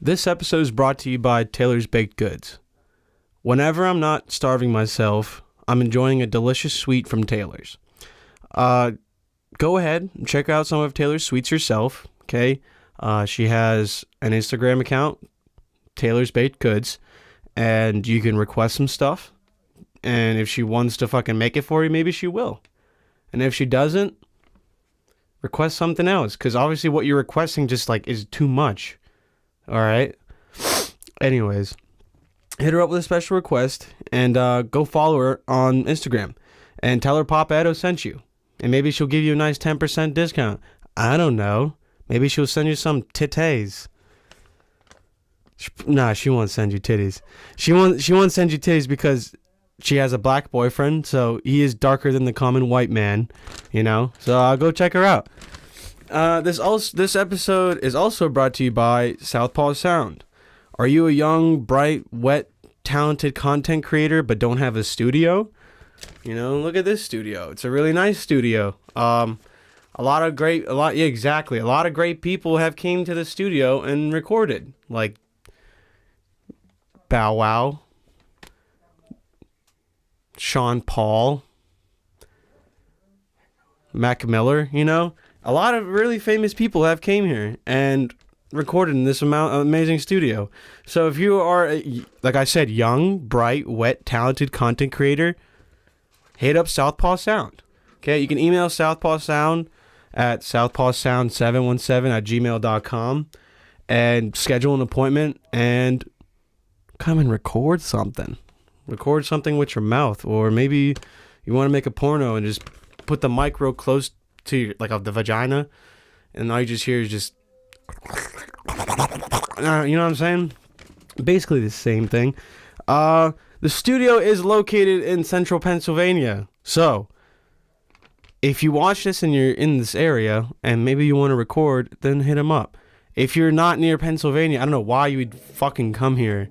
This episode is brought to you by Taylor's Baked Goods. Whenever I'm not starving myself, I'm enjoying a delicious sweet from Taylor's. Go ahead and check out some of Taylor's sweets yourself, okay? She has an Instagram account, Taylor's Baked Goods, and you can request some stuff. And if she wants to fucking make it for you, maybe she will. And if she doesn't, request something else, because obviously what you're requesting just like is too much. All right. Anyways, hit her up with a special request and go follow her on Instagram and tell her Papa Edo sent you. And maybe she'll give you a nice 10% discount. I don't know. Maybe she'll send you some titties. Nah, she won't send you titties. She won't send you titties because she has a black boyfriend, so he is darker than the common white man, you know? So I'll go check her out. This episode is also brought to you by Southpaw Sound. Are you a young, bright, wet, talented content creator but don't have a studio? You know, look at this studio. It's a really nice studio. A lot of great people have came to the studio and recorded, like Bow Wow, Sean Paul, Mac Miller, you know? A lot of really famous people have came here and recorded in this amazing studio. So if you are, like I said, young, bright, wet, talented content creator, hit up Southpaw Sound. Okay, you can email Southpaw Sound at southpawsound717@gmail.com and schedule an appointment and come and record something. Record something with your mouth, or maybe you want to make a porno and just put the mic real close to your, like the vagina, and all you just hear is just you know what I'm saying? Basically the same thing. The studio is located in central Pennsylvania, so if you watch this and you're in this area and maybe you want to record, then hit him up. If you're not near Pennsylvania, I don't know why you would fucking come here.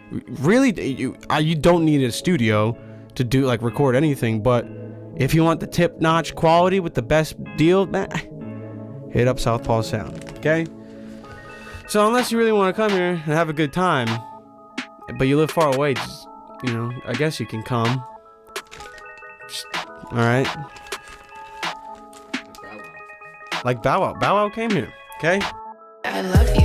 Really, you don't need a studio to do like record anything, but if you want the tip-notch quality with the best deal, hit up Southpaw Sound, okay? So unless you really want to come here and have a good time, but you live far away, just, you know, I guess you can come. All right? Like Bow Wow. Bow Wow came here, okay? I love you.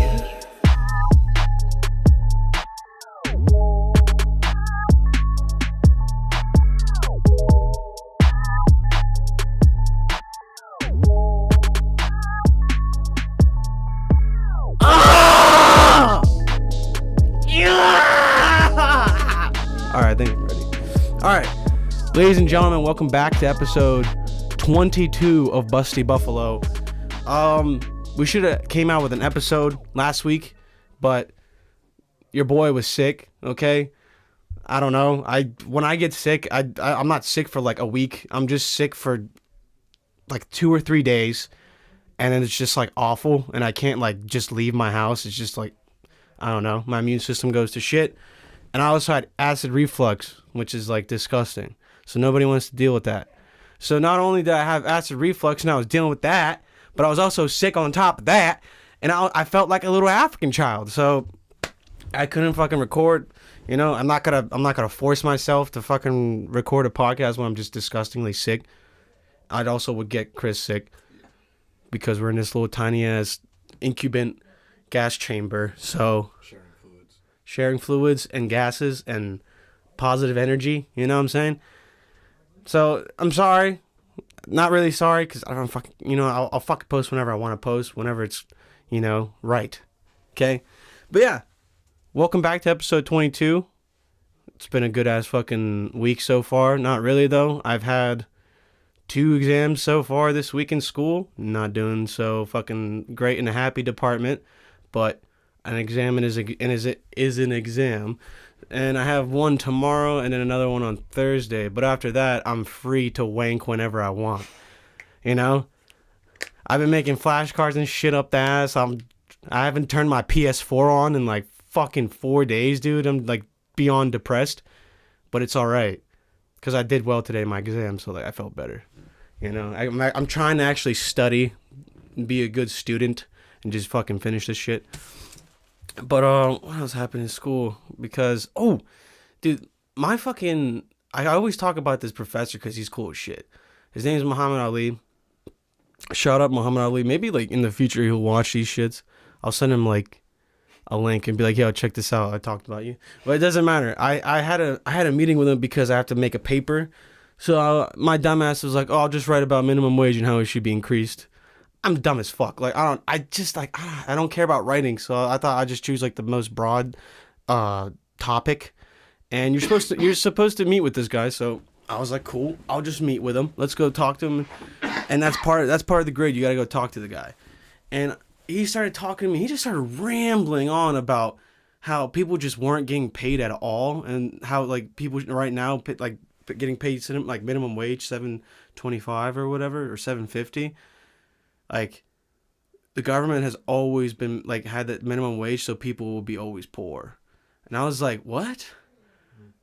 Alright, I think I'm ready. Alright, ladies and gentlemen, welcome back to episode 22 of BustyBuffalo. We should have came out with an episode last week, but your boy was sick, okay? I don't know. When I get sick, I'm not sick for like a week. I'm just sick for like 2 or 3 days, and then it's just like awful, and I can't like just leave my house. It's just like, I don't know. My immune system goes to shit. And I also had acid reflux, which is like disgusting. So nobody wants to deal with that. So not only did I have acid reflux and I was dealing with that, but I was also sick on top of that. And I felt like a little African child. So I couldn't fucking record. You know, I'm not gonna force myself to fucking record a podcast when I'm just disgustingly sick. I'd also would get Chris sick because we're in this little tiny ass incubant gas chamber. So sharing fluids and gases and positive energy, you know what I'm saying? So I'm sorry, not really sorry, because I don't fucking, you know, I'll fucking post whenever I want to post, whenever it's, you know, right, okay? But yeah, welcome back to episode 22. It's been a good ass fucking week so far. Not really though. I've had 2 exams so far this week in school. Not doing so fucking great in the happy department, but an exam is an exam, and I have one tomorrow and then another one on Thursday. But after that, I'm free to wank whenever I want. You know, I've been making flashcards and shit up the ass. I haven't turned my PS4 on in like fucking 4 days, dude. I'm like beyond depressed, but it's all right because I did well today in my exam, so like I felt better. You know, I'm trying to actually study and be a good student and just fucking finish this shit. But what else happened in school? Because dude, I always talk about this professor because he's cool as shit. His name is Muhammad Ali. Shout out Muhammad Ali. Maybe like in the future he'll watch these shits. I'll send him like a link and be like, yo, check this out. I talked about you. But it doesn't matter. I had a meeting with him because I have to make a paper. So my dumbass was like, oh, I'll just write about minimum wage and how it should be increased. I'm dumb as fuck. Like I don't care about writing. So I thought I'd just choose like the most broad topic. And you're supposed to meet with this guy. So I was like, cool, I'll just meet with him. Let's go talk to him. And that's part of the grade. You got to go talk to the guy. And he started talking to me. He just started rambling on about how people just weren't getting paid at all, and how like people right now like getting paid like minimum wage $7.25 or whatever, or $7.50. Like the government has always been like had that minimum wage so people will be always poor. And I was like, what?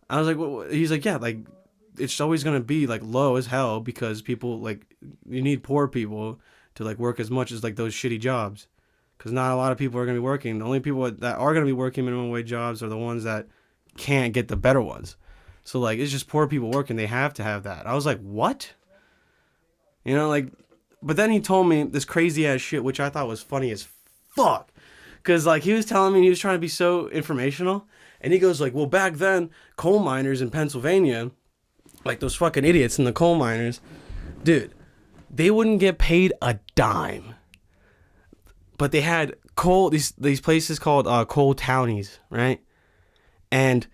I was like, what? He's like, yeah, like it's always gonna be like low as hell because people like you need poor people to like work as much as like those shitty jobs. Because not a lot of people are going to be working. The only people that are going to be working minimum wage jobs are the ones that can't get the better ones. So, like, it's just poor people working. They have to have that. I was like, what? You know, like, but then he told me this crazy-ass shit, which I thought was funny as fuck. Because, like, he was telling me he was trying to be so informational. And he goes, like, well, back then, coal miners in Pennsylvania, like those fucking idiots in the coal miners, dude, they wouldn't get paid a dime. But they had these places called coal townies, right? And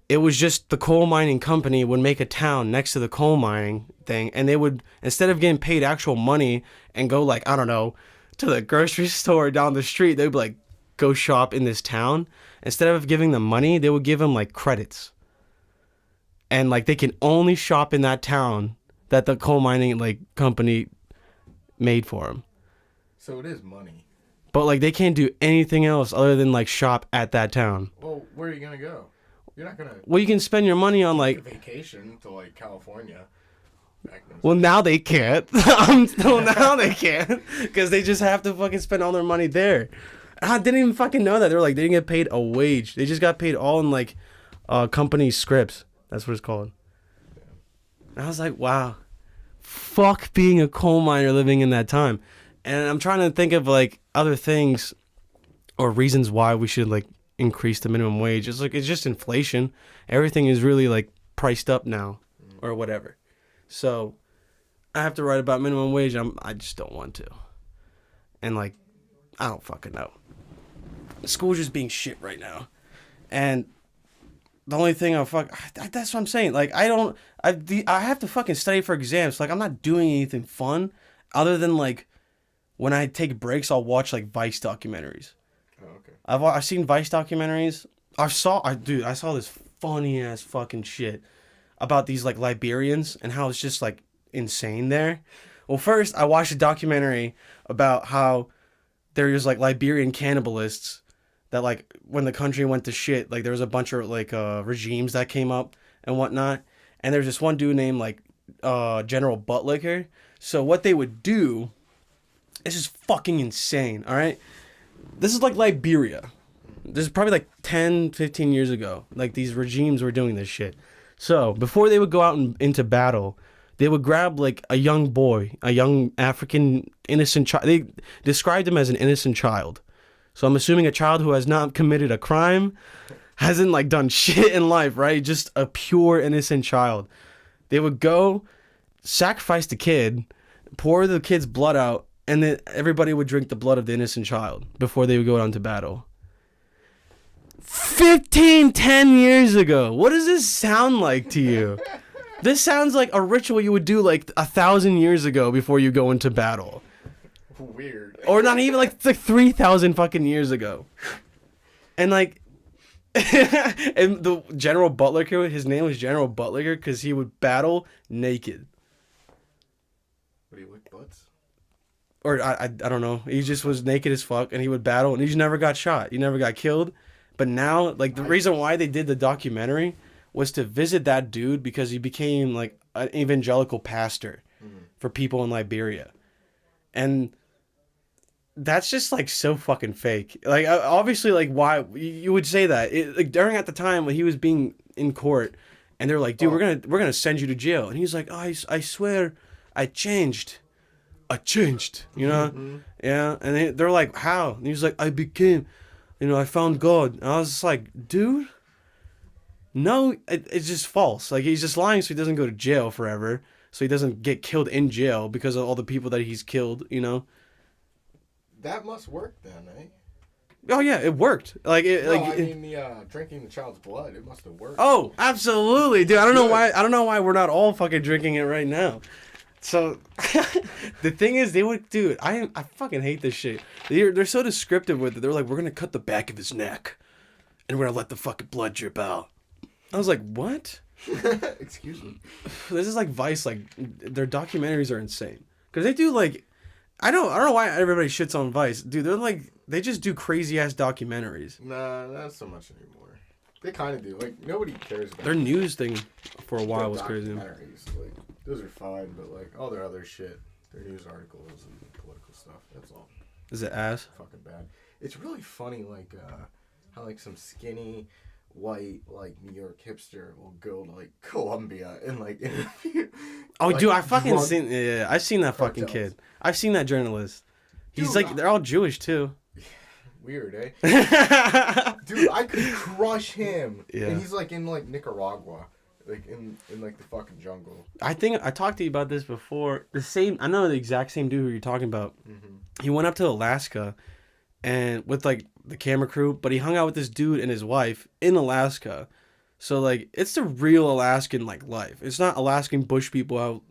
it was just the coal mining company would make a town next to the coal mining thing, and they would, instead of getting paid actual money and go like, I don't know, to the grocery store down the street, they'd be like, go shop in this town. Instead of giving them money, they would give them like credits. And like they can only shop in that town that the coal mining like company made for them. So it is money. But, like, they can't do anything else other than, like, shop at that town. Well, where are you going to go? You're not going to... Well, you can spend your money on, like... vacation to, like, California. Well, now they can't. Now they can't. Because they just have to fucking spend all their money there. I didn't even fucking know that. They were like, they didn't get paid a wage. They just got paid all in, like, company scripts. That's what it's called. And I was like, wow. Fuck being a coal miner living in that time. And I'm trying to think of, like, other things or reasons why we should, like, increase the minimum wage. It's like, it's just inflation. Everything is really, like, priced up now or whatever. So I have to write about minimum wage. I just don't want to. And, like, I don't fucking know. School's just being shit right now. And the only thing that's what I'm saying. Like, I have to fucking study for exams. Like, I'm not doing anything fun other than, like, when I take breaks, I'll watch like Vice documentaries. Oh, okay. I've seen Vice documentaries. I saw this funny ass fucking shit about these like Liberians and how it's just like insane there. Well, first I watched a documentary about how there's like Liberian cannibalists that like when the country went to shit, like there was a bunch of like regimes that came up and whatnot, and there's this one dude named like General Buttlicker. So what they would do. This is fucking insane, all right? This is like Liberia. This is probably like 10, 15 years ago. Like these regimes were doing this shit. So before they would go out into battle, they would grab like a young boy, a young African innocent child. They described him as an innocent child. So I'm assuming a child who has not committed a crime, hasn't like done shit in life, right? Just a pure innocent child. They would go sacrifice the kid, pour the kid's blood out, and then everybody would drink the blood of the innocent child before they would go out into battle. 10 years ago. What does this sound like to you? This sounds like a ritual you would do like 1,000 years ago before you go into battle. Weird. Or not even like 3,000 fucking years ago. And like, and the General Buttlicker, his name was General Buttlicker because he would battle naked. Would he lick butts? Or I don't know. He just was naked as fuck, and he would battle, and he just never got shot. He never got killed. But now, like, the reason why they did the documentary was to visit that dude because he became, like, an evangelical pastor for people in Liberia. And That's just like so fucking fake. Like obviously, like why you would say that? Like during at the time when he was being in court, and they're like, dude, we're gonna send you to jail, and he's like, oh, I swear, I changed, you know, yeah. And they're like, how? And he's like, I became, I found God, and I was just like, dude, no, it's just false. Like he's just lying so he doesn't go to jail forever, so he doesn't get killed in jail because of all the people that he's killed, That must work then, eh? Oh yeah, it worked. Like it. No, like I mean the drinking the child's blood. It must have worked. Oh, absolutely, dude. I don't know why we're not all fucking drinking it right now. So the thing is, they would, dude. I fucking hate this shit. They're so descriptive with it. They're like, we're gonna cut the back of his neck, and we're gonna let the fucking blood drip out. I was like, what? Excuse me. This is like Vice. Like their documentaries are insane because they do like. I don't know why everybody shits on Vice. Dude, they just do crazy ass documentaries. Nah, not so much anymore. They kind of do. Like, nobody cares about their news thing for a while was crazy. Documentaries, like, those are fine, but like all their other shit, their news articles and political stuff, that's all. Is it ass? Fucking bad. It's really funny, like, how like some skinny white like New York hipster will go to like Colombia and like interview. Oh, like, dude, I fucking seen. Yeah, I've seen that fucking kid. I've seen that journalist. He's Dude, like, they're all Jewish too. Weird, eh? Dude, I could crush him. Yeah. And he's like in like Nicaragua, like in like the fucking jungle. I think I talked to you about this before. I know the exact same dude who you're talking about. Mm-hmm. He went up to Alaska, and with like the camera crew, but he hung out with this dude and his wife in Alaska. So like it's the real Alaskan like life. It's not Alaskan bush people out.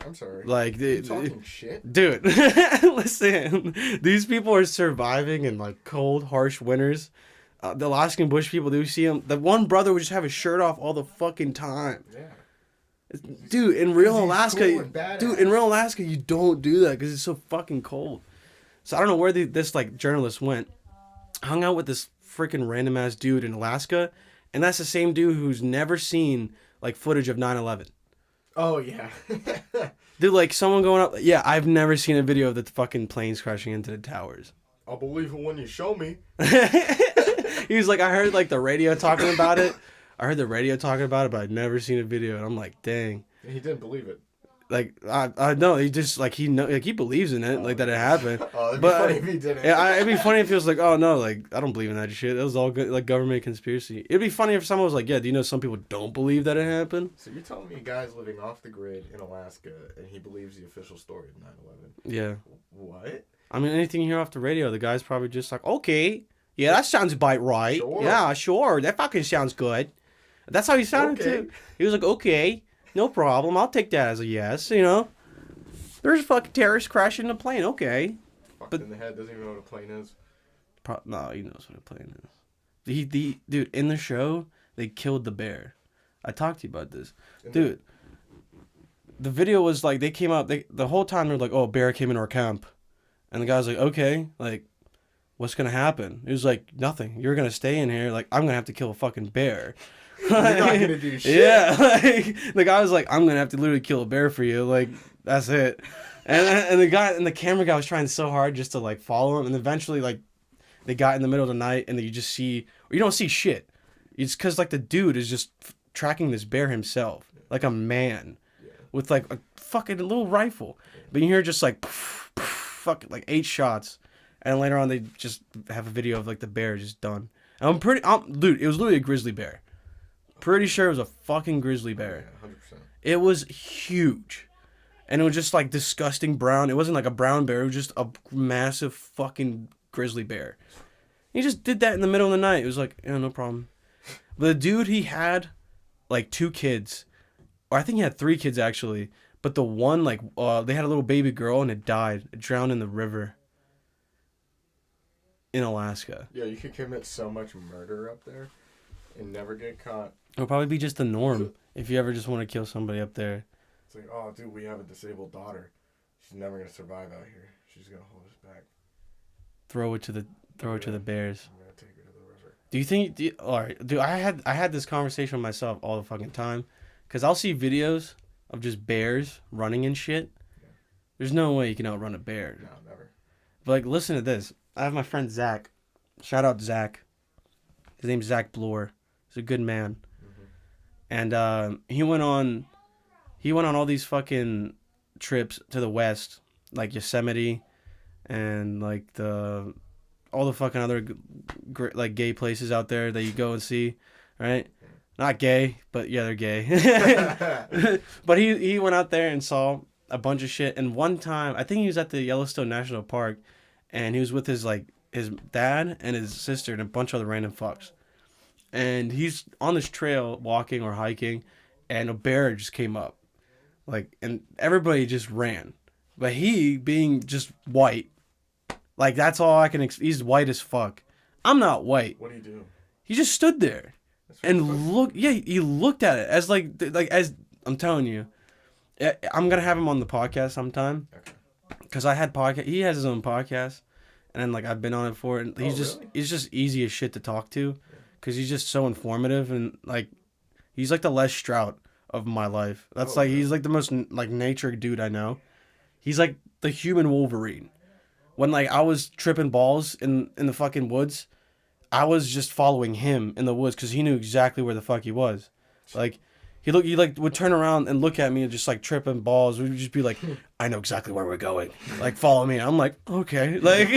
I'm sorry. Like you talking shit, dude. Listen, these people are surviving in like cold, harsh winters. The Alaskan bush people, do you see them? The one brother would just have his shirt off all the fucking time. Yeah. Dude, in real Alaska, cool you don't do that because it's so fucking cold. So I don't know where this like journalist went. Hung out with this freaking random ass dude in Alaska, and that's the same dude who's never seen like footage of 9/11. Oh yeah. Dude, like someone going up. Yeah, I've never seen a video of the fucking planes crashing into the towers. I'll believe it when you show me. He was like, I heard like the radio talking about it. But I've never seen a video. And I'm like, dang. He didn't believe it. Like I know he just like he believes in it, like that it happened. Oh, it'd be but funny if he didn't. Yeah, it'd be funny if he was like, oh no, like I don't believe in that shit. It was all good, like government conspiracy. It'd be funny if someone was like, yeah, do you know some people don't believe that it happened? So you're telling me a guy's living off the grid in Alaska and he believes the official story of 9/11? Yeah. What? I mean, anything you hear off the radio, the guy's probably just like, okay, yeah, that sounds about right. Sure. Yeah, sure, that fucking sounds good. That's how he sounded too. He was like, okay, no problem, I'll take that as a yes. There's a fucking terrorist crashing the plane. Okay. Fucked in the head. Doesn't even know what a plane is. No, he knows what a plane is. Dude, in the show, they killed the bear. I talked to you about this. Dude, the video was like, they came out, the whole time they're like, oh, a bear came into our camp. And the guy's like, okay, like, what's going to happen? He was like, nothing. You're going to stay in here. Like, I'm going to have to kill a fucking bear. You're not going to do shit. Yeah. Like, the guy was like, I'm going to have to literally kill a bear for you. Like, that's it. And the camera guy was trying so hard just to like follow him, and eventually like they got in the middle of the night, and then you don't see shit. It's because like the dude is just tracking this bear himself, like a man, with like a fucking little rifle. But you hear just like fucking like 8 shots, and later on they just have a video of like the bear just done. And dude, it was literally a grizzly bear. Pretty sure it was a fucking grizzly bear. Yeah, 100%. It was huge. And it was just like disgusting brown. It wasn't like a brown bear. It was just a massive fucking grizzly bear. He just did that in the middle of the night. It was like, yeah, no problem. But the dude, he had like 2 kids. Or I think he had 3 kids actually. But the one, like, they had a little baby girl and it died. It drowned in the river. In Alaska. Yeah, you could commit so much murder up there and never get caught. It'll probably be just the norm if you ever just want to kill somebody up there. It's like, oh, dude, we have a disabled daughter. She's never gonna survive out here. She's gonna hold us back. Throw it to the bears. I'm gonna take her to the river. Do you think? All right, dude. I had this conversation with myself all the fucking time, cause I'll see videos of just bears running and shit. Yeah. There's no way you can outrun a bear. No, never. But like, listen to this. I have my friend Zach. Shout out Zach. His name's Zach Bloor. He's a good man. And he went on all these fucking trips to the West, like Yosemite, and like all the fucking other like gay places out there that you go and see, right? Not gay, but yeah, they're gay. But he went out there and saw a bunch of shit. And one time, I think he was at the Yellowstone National Park, and he was with his dad and his sister and a bunch of other random fucks. And he's on this trail walking or hiking, and a bear just came up. Like, and everybody just ran. But he, being just white, like, that's all I can... he's white as fuck. I'm not white. What do you do? He just stood there. And looked... Yeah, he looked at it as, as... I'm telling you. I'm going to have him on the podcast sometime. Okay. Because I had podcast... He has his own podcast. And then, like, I've been on it for it. And he's just easy as shit to talk to. Because he's just so informative. And, like, he's, like, the Les Stroud of my life. That's, he's, like, the most, like, nature dude I know. He's, like, the human Wolverine. When, like, I was tripping balls in the fucking woods, I was just following him in the woods because he knew exactly where the fuck he was. Like, he would turn around and look at me and just, like, tripping balls. We'd just be like, I know exactly where we're going. Like, follow me. I'm like, okay. Like,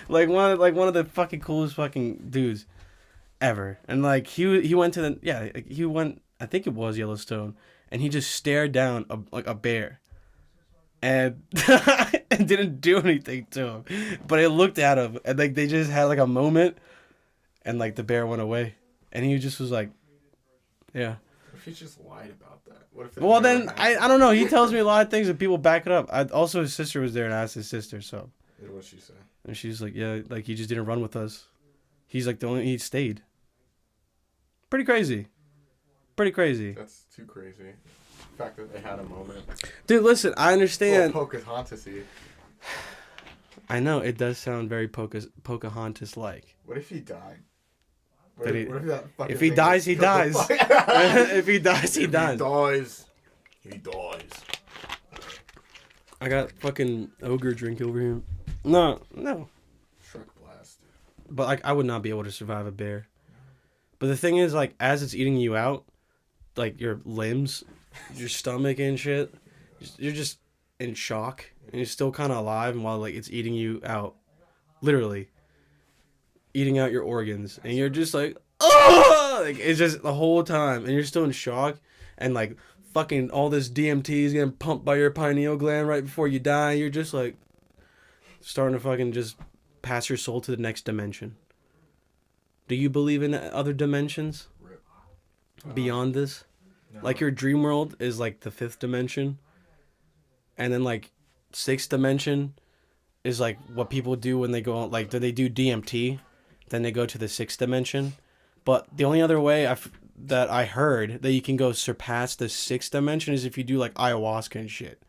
like one of the fucking coolest fucking dudes ever. And, like, he went to I think it was Yellowstone, and he just stared down a bear. And didn't do anything to him. But it looked at him, and, like, they just had, like, a moment, and, like, the bear went away. And he just was like, yeah. What if he just lied about that? What if well, then, I don't know. He tells me a lot of things, and people back it up. Also, his sister was there, and I asked his sister, so. Yeah, what'd she say? And she's like, yeah, like, he just didn't run with us. He's, like, he stayed. Pretty crazy. That's too crazy. The fact that they had a moment. Dude, listen, I understand. Pocahontas-y. I know, it does sound very Pocahontas-like. What if he died? If he dies, he dies. If he dies, he dies. He dies. I got fucking ogre drink over here. No. Shrek blast. But, like, I would not be able to survive a bear. But the thing is, like, as it's eating you out, like, your limbs, your stomach and shit, you're just in shock. And you're still kind of alive while, like, it's eating you out. Literally. Eating out your organs. And you're just like, oh! Like, it's just the whole time. And you're still in shock. And, like, fucking all this DMT is getting pumped by your pineal gland right before you die. You're just, like, starting to fucking just pass your soul to the next dimension. Do you believe in other dimensions? Beyond this? No. Like, your dream world is, like, the 5th dimension. And then, like, 6th dimension is, like, what people do when they go, like, they do DMT. Then they go to the 6th dimension. But the only other way that I heard that you can go surpass the 6th dimension is if you do, like, ayahuasca and shit.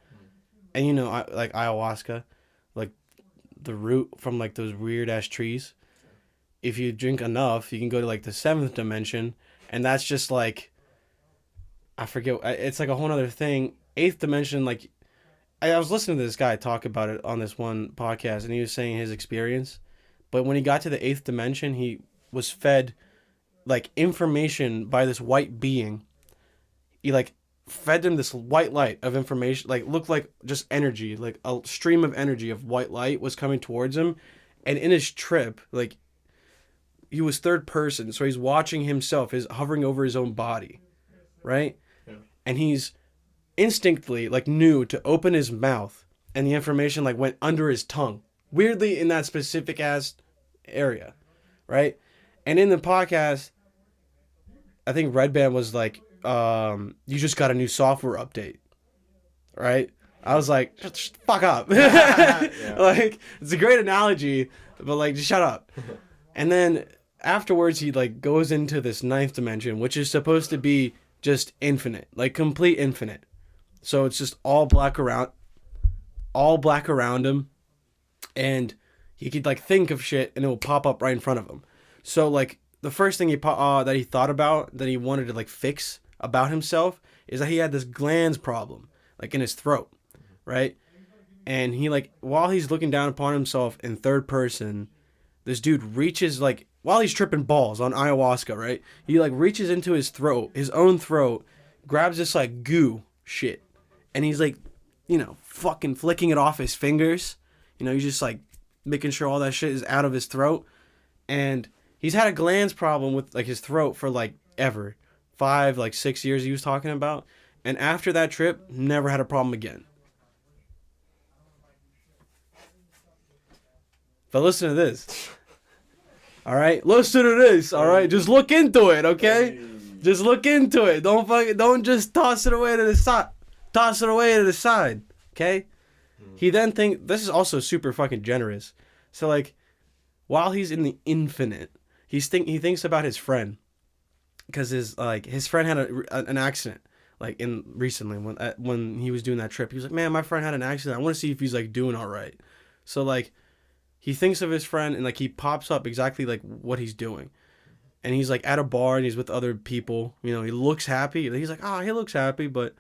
And, you know, like, ayahuasca, like, the root from, like, those weird-ass trees. If you drink enough, you can go to, like, the 7th dimension. And that's just, like, I forget. It's, like, a whole other thing. 8th dimension, like, I was listening to this guy talk about it on this one podcast, and he was saying his experience. But when he got to the 8th dimension, he was fed, like, information by this white being. He, like, fed him this white light of information, like, looked like just energy, like a stream of energy of white light was coming towards him. And in his trip, like, he was third person, so he's watching himself, he's hovering over his own body, right? Yeah. And he's instinctively, like, knew to open his mouth, and the information, like, went under his tongue. Weirdly, in that specific ass area, right? And in the podcast, I think Red Band was like, you just got a new software update, right? I was like, fuck up. Yeah. Like, it's a great analogy, but, like, just shut up. And then afterwards, he, like, goes into this 9th dimension, which is supposed to be just infinite, like, complete infinite. So it's just all black around him, and he could, like, think of shit, and it will pop up right in front of him. So, like, the first thing that he thought about, that he wanted to, like, fix about himself, is that he had this glands problem, like, in his throat, right? And he like while he's looking down upon himself in third person, this dude reaches like while he's tripping balls on ayahuasca, right? He like reaches into his throat, his own throat, grabs this like goo shit, and he's like, fucking flicking it off his fingers. He's just like making sure all that shit is out of his throat. And he's had a glands problem with like his throat for like ever. 5, like 6 years he was talking about. And after that trip, never had a problem again. But listen to this. All right? Listen to this, all right? Just look into it, okay? Just look into it. Don't just toss it away to the side. Toss it away to the side, okay? He then this is also super fucking generous. So like while he's in the infinite, he thinks about his friend. Cuz his friend had an accident like recently when he was doing that trip. He was like, "Man, my friend had an accident. I want to see if he's like doing all right." So like he thinks of his friend and like he pops up exactly like what he's doing. And he's like at a bar and he's with other people. He looks happy. He's like, he looks happy, but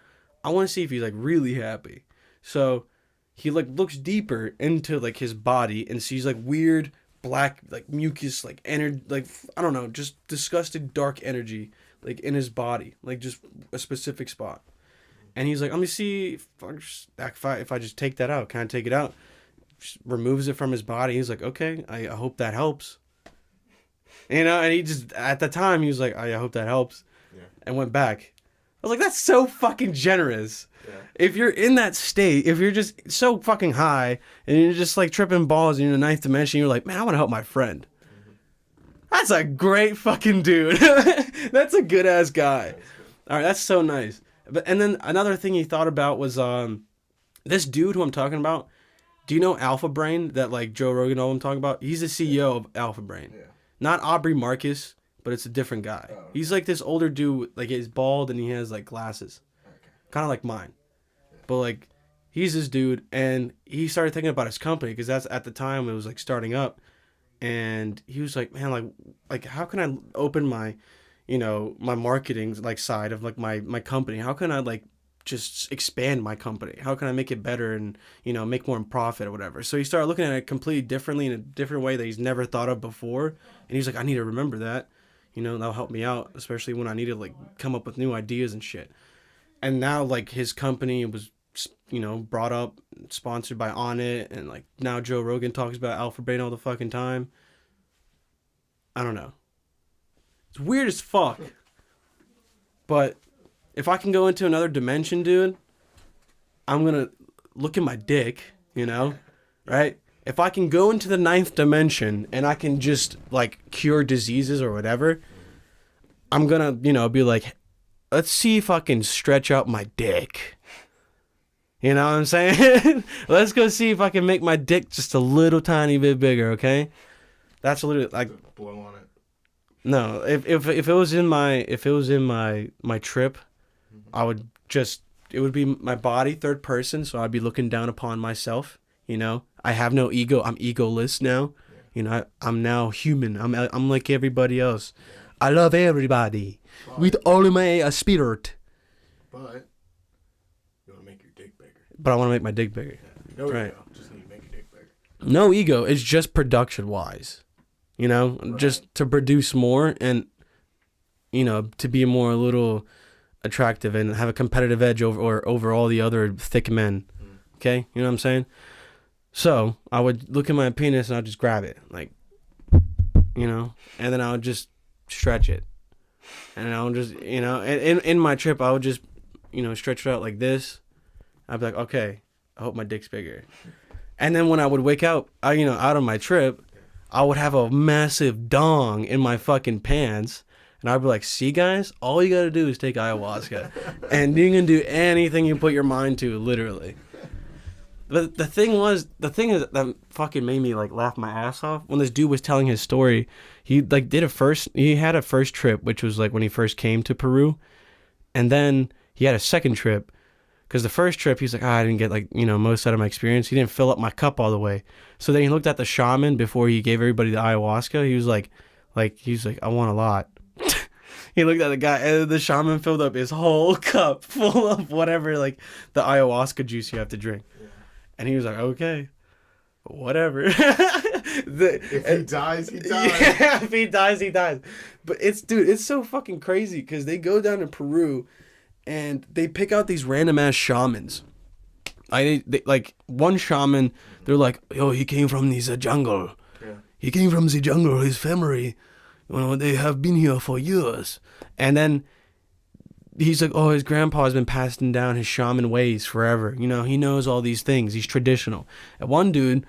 I want to see if he's like really happy. So he like looks deeper into like his body and sees like weird black like mucus like energy, like I don't know, just disgusting dark energy like in his body, like just a specific spot. And he's like, let me see if I just take that out. Can I take it out? Just removes it from his body. He's like, okay, I hope that helps. And he just at the time he was like, I hope that helps. Yeah. And went back. I was like, that's so fucking generous. Yeah. If you're in that state, if you're just so fucking high and you're just like tripping balls in the 9th dimension, you're like, man, I want to help my friend. Mm-hmm. That's a great fucking dude. That's a good ass guy. All right, that's so nice. And then another thing he thought about was this dude who I'm talking about. Do you know Alpha Brain that like Joe Rogan all I'm talking about? He's the CEO of Alpha Brain. Yeah. Not Aubrey Marcus, but it's a different guy. Oh, okay. He's like this older dude, like he's bald and he has like glasses. Okay. Kind of like mine. Yeah. But like he's this dude and he started thinking about his company because that's at the time it was like starting up. And he was like, man, like how can I open my, my marketing like side of like my company? How can I like just expand my company? How can I make it better and, make more in profit or whatever? So he started looking at it completely differently in a different way that he's never thought of before. And he's like, I need to remember that. That'll help me out, especially when I need to like come up with new ideas and shit. And now like his company was, brought up, sponsored by On It. And like now Joe Rogan talks about Alpha Brain all the fucking time. I don't know. It's weird as fuck. But if I can go into another dimension, dude, I'm going to look at my dick, right? If I can go into the 9th dimension and I can just, like, cure diseases or whatever, I'm going to, be like, let's see if I can stretch out my dick. You know what I'm saying? Let's go see if I can make my dick just a little tiny bit bigger, okay? That's literally, like... Blow on it. No, if it was in my trip... I would it would be my body, third person, so I'd be looking down upon myself, I have no ego. I'm egoless now. Yeah. I'm now human. I'm like everybody else. I love everybody with all of my spirit. But you want to make your dick bigger. But I want to make my dick bigger. Yeah. No right. Ego. Just need to make your dick bigger. No ego. It's just production-wise, right. Just to produce more and, to be more a little... attractive and have a competitive edge over all the other thick men. Okay? You know what I'm saying? So I would look at my penis and I'd just grab it, like, and then I would just stretch it. And I would just, in my trip, I would just, stretch it out like this. I'd be like, okay, I hope my dick's bigger. And then when I would wake up, out of my trip, I would have a massive dong in my fucking pants. And I'd be like, see, guys, all you got to do is take ayahuasca. And you can do anything you put your mind to, literally. But the thing is that fucking made me, like, laugh my ass off. When this dude was telling his story, he, like, he had a first trip, which was, like, when he first came to Peru. And then he had a second trip. Because the first trip, he's like, I didn't get, like, most out of my experience. He didn't fill up my cup all the way. So then he looked at the shaman before he gave everybody the ayahuasca. He was like, I want a lot. He looked at the guy, and the shaman filled up his whole cup full of whatever, like, the ayahuasca juice you have to drink. Yeah. And he was like, okay, whatever. If he dies, he dies. Yeah, if he dies, he dies. But it's so fucking crazy because they go down to Peru and they pick out these random ass shamans. They like one shaman, they're like, yo, he came from the jungle. Yeah. He came from the jungle, his family, they have been here for years. And then he's like, oh, his grandpa's been passing down his shaman ways forever. He knows all these things. He's traditional. And one dude,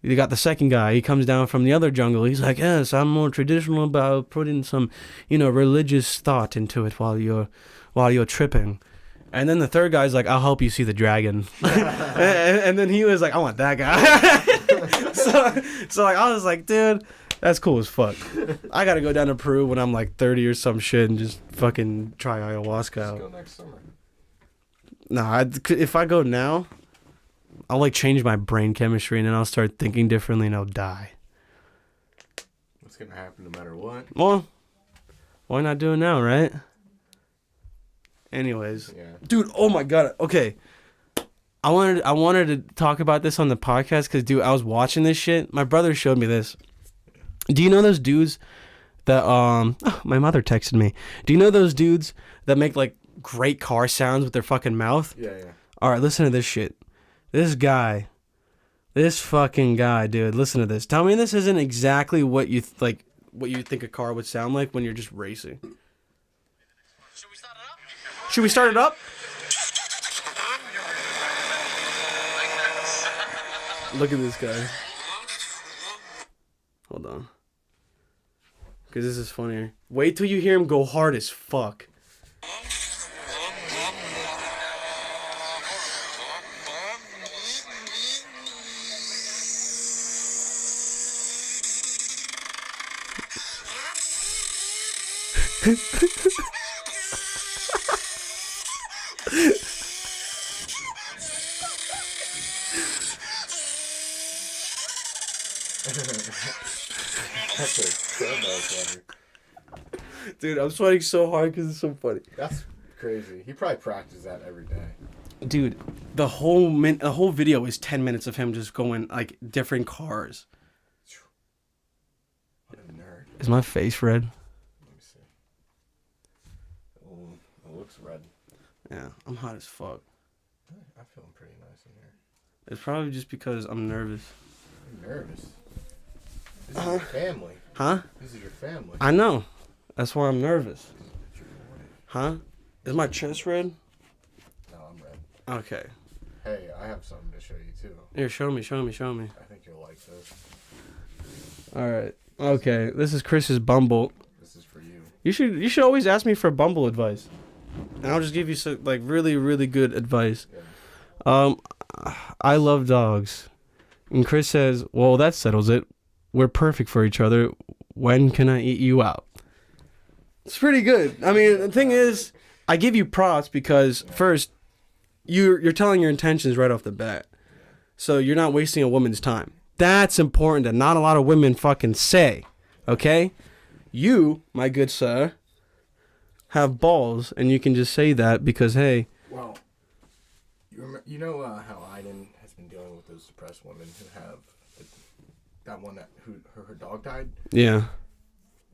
you got the second guy, he comes down from the other jungle. He's like, yes, I'm more traditional about putting some, religious thought into it while you're tripping. And then the third guy's like, I'll help you see the dragon. and then he was like, I want that guy. so like, I was like, dude, that's cool as fuck. I got to go down to Peru when I'm like 30 or some shit and just fucking try ayahuasca out. Let's go next summer. Nah, if I go now, I'll like change my brain chemistry and then I'll start thinking differently and I'll die. What's going to happen no matter what? Well, why not do it now, right? Anyways, Yeah. Dude, oh my god. Okay, I wanted to talk about this on the podcast because, dude, I was watching this shit. My brother showed me this. Do you know those dudes that my mother texted me. Do you know those dudes that make like great car sounds with their fucking mouth? Yeah. All right, listen to this shit. This fucking guy, dude. Listen to this. Tell me this isn't exactly what you what you think a car would sound like when you're just racing. Should we start it up? Look at this guy. Hold on. Because this is funnier. Wait till you hear him go hard as fuck. Dude, I'm sweating so hard because it's so funny. That's crazy. He probably practiced that every day. Dude, the whole video is 10 minutes of him just going like different cars. What a nerd. Is my face red? Let me see. Oh, it looks red. Yeah, I'm hot as fuck. I'm feeling pretty nice in here. It's probably just because I'm nervous. You're nervous. This is your family. Huh? This is your family. I know. That's why I'm nervous. Huh? Is my chest red? No, I'm red. Okay. Hey, I have something to show you too. Here, show me. I think you'll like this. Alright. Okay, this is Chris's Bumble. This is for you. You should always ask me for Bumble advice. And I'll just give you some like really, really good advice. Yeah. I love dogs. And Chris says, well, that settles it. We're perfect for each other. When can I eat you out? It's pretty good. I mean, the thing is, I give you props because first, you're telling your intentions right off the bat. So you're not wasting a woman's time. That's important that not a lot of women fucking say. Okay? You, my good sir, have balls and you can just say that because, hey. Well, you know how Aiden has been dealing with those depressed women who have that one who her dog died? Yeah.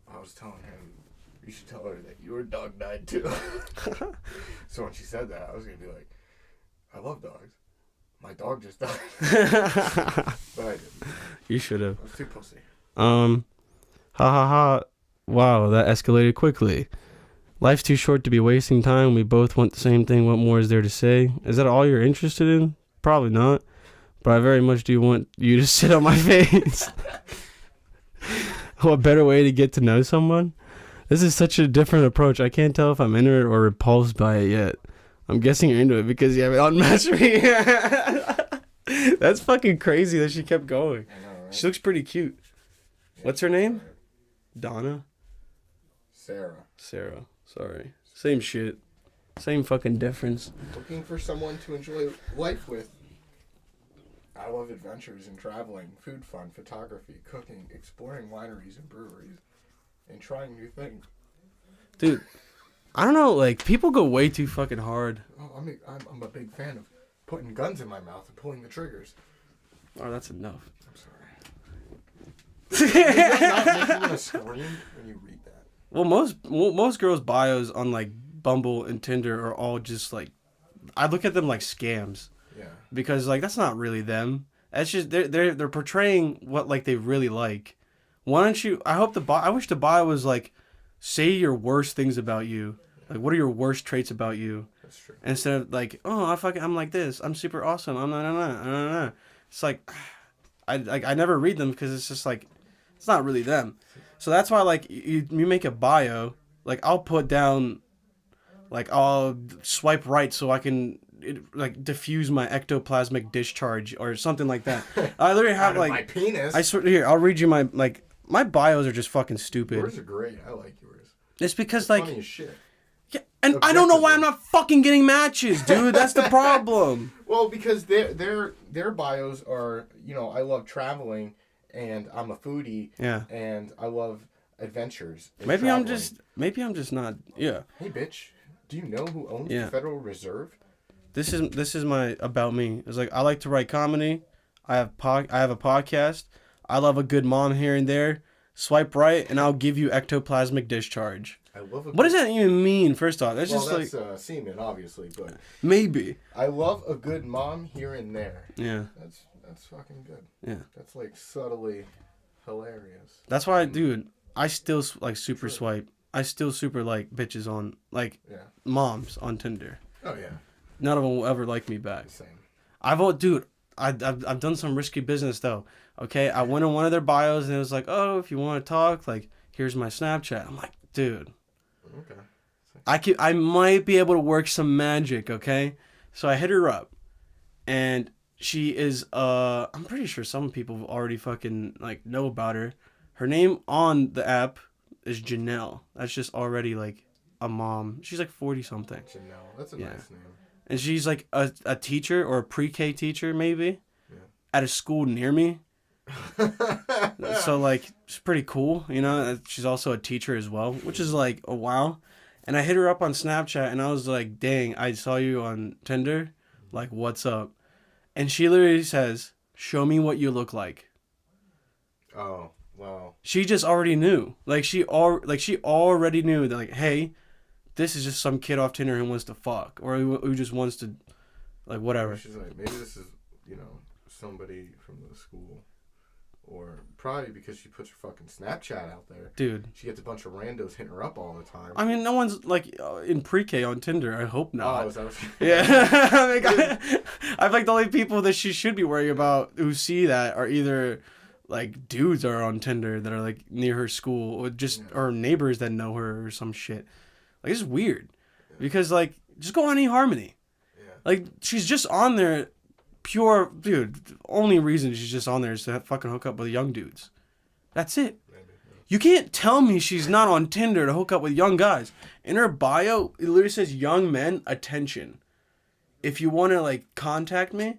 I was telling him, you should tell her that your dog died too. So when she said that, I was going to be like, I love dogs. My dog just died. But I didn't. You should have. I was too pussy. Ha ha ha. Wow, that escalated quickly. Life's too short to be wasting time. We both want the same thing. What more is there to say? Is that all you're interested in? Probably not. But I very much do want you to sit on my face. What better way to get to know someone? This is such a different approach. I can't tell if I'm into it or repulsed by it yet. I'm guessing you're into it because you haven't unmatched me. That's fucking crazy that she kept going. I know, right? She looks pretty cute. What's her name? Donna? Sarah. Sorry. Same shit. Same fucking difference. Looking for someone to enjoy life with. I love adventures and traveling, food fun, photography, cooking, exploring wineries and breweries, and trying new things. Dude, I don't know, like, people go way too fucking hard. Oh, I'm a big fan of putting guns in my mouth and pulling the triggers. Oh, that's enough. I'm sorry. Does that not make you want to scream when you read that? Well, most girls' bios on like Bumble and Tinder are all just like, I look at them like scams. Yeah. Because like that's not really them. That's just they're portraying what like they really like. Why don't you? I wish the bio was like, say your worst things about you. Like, what are your worst traits about you? That's true. Instead of like, oh, I'm like this. I'm super awesome. I'm not. It's like, I never read them because it's just like, it's not really them. So that's why like you make a bio. Like I'll put down, like I'll swipe right so I can like diffuse my ectoplasmic discharge or something like that. I literally have like my penis. I swear here. I'll read you my bios are just fucking stupid. Yours are great. I like yours. It's because like. Funny as shit. Yeah, and I don't know why I'm not fucking getting matches, dude. That's the problem. Well, because their bios are, I love traveling, and I'm a foodie. Yeah. And I love adventures. Maybe I'm just not. Yeah. Hey, bitch. Do you know who owns Yeah. the Federal Reserve? This is my about me. It's like I like to write comedy. I have a podcast. I love a good mom here and there. Swipe right, and I'll give you ectoplasmic discharge. I love. What does that even mean? First off, that's just that's like semen, obviously, but maybe. I love a good mom here and there. Yeah. That's fucking good. Yeah. That's like subtly hilarious. That's why, dude. I still like super swipe. I still super like bitches on like moms on Tinder. Oh yeah. None of them will ever like me back. Same. I've done some risky business though. Okay, I went on one of their bios and it was like, oh, if you want to talk, like here's my Snapchat. I'm like, dude. Okay. I might be able to work some magic. Okay, so I hit her up, and she is I'm pretty sure some people already fucking like know about her. Her name on the app is Janelle. That's just already like a mom. She's like 40 something. Janelle. That's a nice name. And she's like a teacher or a pre-K teacher maybe at a school near me. So like it's pretty cool, She's also a teacher as well, which is like a wow. And I hit her up on Snapchat and I was like, dang, I saw you on Tinder. Like, what's up? And she literally says, show me what you look like. Oh, wow. She just already knew. She already knew that like, hey, this is just some kid off Tinder who wants to fuck or who just wants to like whatever. She's like, maybe this is, somebody from the school. Or probably because she puts her fucking Snapchat out there. Dude. She gets a bunch of randos hitting her up all the time. I mean, no one's, like, in pre-K on Tinder. I hope not. Oh, is that what Yeah. I feel like the only people that she should be worrying about who see that are either, like, dudes are on Tinder that are, like, near her school. Or just, or neighbors that know her or some shit. Like, it's weird. Yeah. Because, like, just go on eHarmony. Yeah. Like, she's just on there... Pure, dude, only reason she's just on there is to fucking hook up with young dudes. That's it. You can't tell me she's not on Tinder to hook up with young guys. In her bio, it literally says young men, attention. If you want to, like, contact me.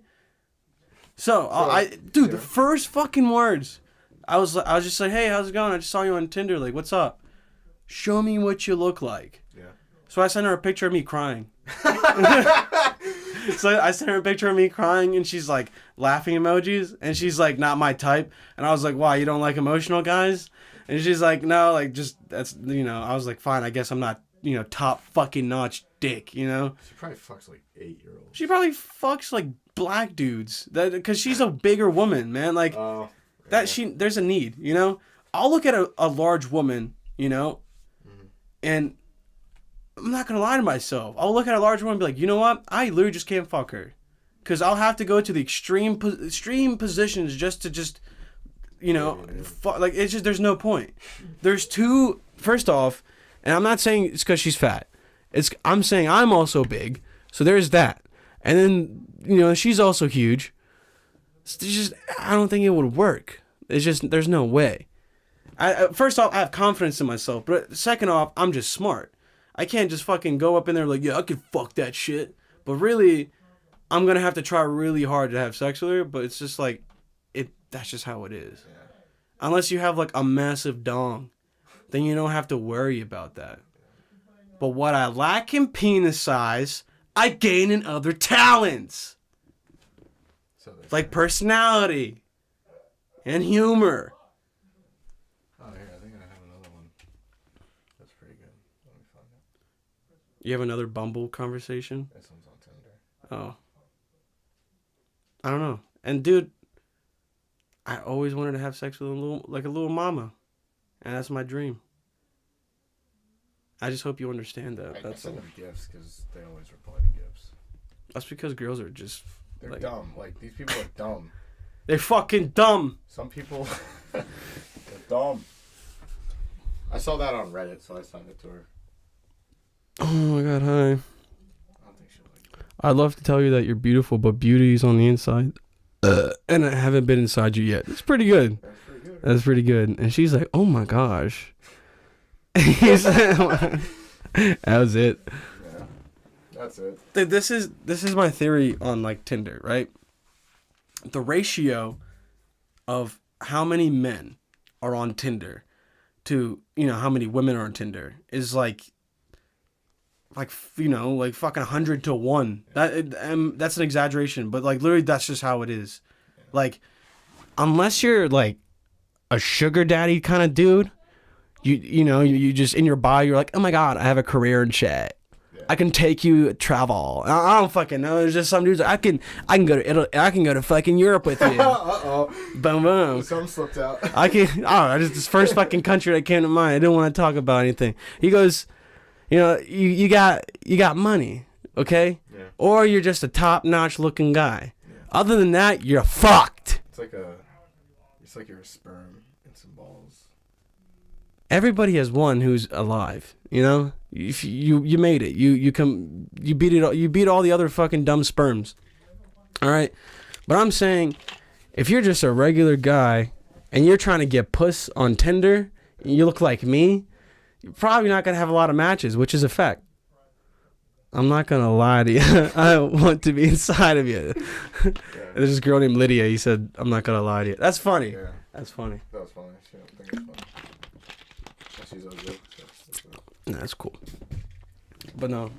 So, the first fucking words, I was just like, hey, how's it going? I just saw you on Tinder. Like, what's up? Show me what you look like. Yeah. So I sent her a picture of me crying. So I sent her a picture of me crying, and she's like laughing emojis, and she's like not my type, and I was like, why, you don't like emotional guys? And she's like, no, like just that's I was like, fine, I guess I'm not top fucking notch dick, She probably fucks like 8-year-olds. She probably fucks like black dudes because she's a bigger woman, man. Like there's a need, I'll look at a large woman, and I'm not going to lie to myself. I'll look at a large woman and be like, you know what? I literally just can't fuck her. Because I'll have to go to the extreme positions just to like, it's just, there's no point. There's two, first off, and I'm not saying it's because she's fat. I'm saying I'm also big. So there's that. And then, she's also huge. It's just, I don't think it would work. It's just, there's no way. First off, I have confidence in myself. But second off, I'm just smart. I can't just fucking go up in there like, yeah, I could fuck that shit. But really, I'm going to have to try really hard to have sex with her. But it's just like, that's just how it is. Yeah. Unless you have like a massive dong, then you don't have to worry about that. But what I lack in penis size, I gain in other talents. So like personality and humor. Oh, here, I think I have another one. That's pretty good. Let me find it. You have another Bumble conversation? This one's on Tinder. Oh. I don't know. And dude, I always wanted to have sex with a little mama. And that's my dream. I just hope you understand that. I send them gifts because they always reply to gifts. That's because girls are just... They're dumb. Like, these people are dumb. They're fucking dumb. Some people... they're dumb. I saw that on Reddit, so I sent it to her. Oh my god, hi. I don't think she'll like it. I'd love to tell you that you're beautiful, but beauty is on the inside. And I haven't been inside you yet. It's pretty good. That's pretty good. That's pretty good. And she's like, oh my gosh. That was it. Yeah. That's it. This is my theory on like Tinder, right? The ratio of how many men are on Tinder to, how many women are on Tinder is like fucking 100 to 1. That's an exaggeration, but like literally that's just how it is. Like, unless you're like a sugar daddy kind of dude, you just in your bio you're like, oh my god, I have a career in chat. Yeah. I can take you travel. I don't fucking know. There's just some dudes I can go to Italy. I can go to fucking Europe with you. Boom boom. Something slipped out. This first fucking country that came to mind. I didn't want to talk about anything. He goes, you got money, okay? Yeah. Or you're just a top-notch looking guy. Yeah. Other than that, you're fucked. It's like you're a sperm and some balls. Everybody has one who's alive, If you made it. You beat it. You beat all the other fucking dumb sperms. All right? But I'm saying, if you're just a regular guy and you're trying to get puss on Tinder, and you look like me, you're probably not going to have a lot of matches, which is a fact. I'm not going to lie to you. I want to be inside of you. Yeah. There's this girl named Lydia. He said, I'm not going to lie to you. That's funny. Yeah. That's funny. That was funny. She don't think it's funny. She's ugly. That's cool. But no.